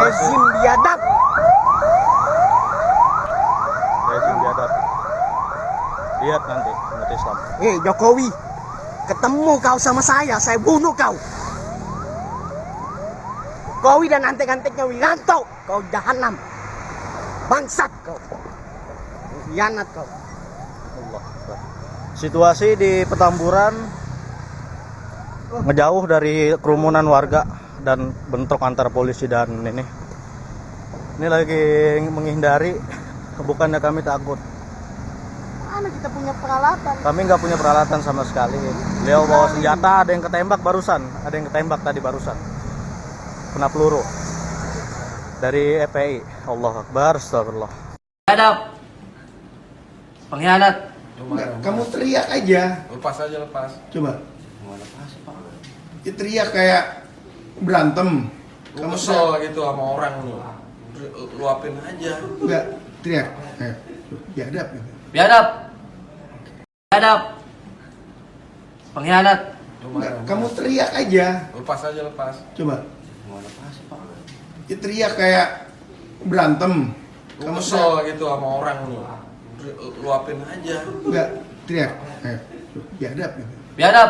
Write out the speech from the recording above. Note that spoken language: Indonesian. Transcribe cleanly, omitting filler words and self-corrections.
Rezim biadab. Rezim biadab. Lihat nanti umat Islam. Jokowi, ketemu kau sama saya bunuh kau. Jokowi dan antek-anteknya Wiranto, kau jahanam. Bangsat kau. Khianat kau. Allah. Situasi di Petamburan ngejauh dari kerumunan warga dan bentrok antara polisi dan ini lagi menghindari, bukannya kami takut. Mana kita punya peralatan? Kami nggak punya peralatan sama sekali. Beliau bawa senjata, ada yang ketembak barusan, tadi barusan kena peluru dari FPI. Allah Akbar, astagfirullah. Hadap pengkhianat. Kamu teriak aja. Lepas. Coba. Lepas, Pak. Ya, teriak kayak berantem. Kamu kesel gitu sama orang lu. Luapin aja. Enggak, teriak. Biadab gitu. Biadab pengkhianat. Enggak, kamu teriak aja. Lepas. Coba. Lepas, Pak. Ya, teriak kayak berantem. Kamu kesel gitu sama orang lu. Luapin aja. Enggak, teriak. Biadab gitu. Biadab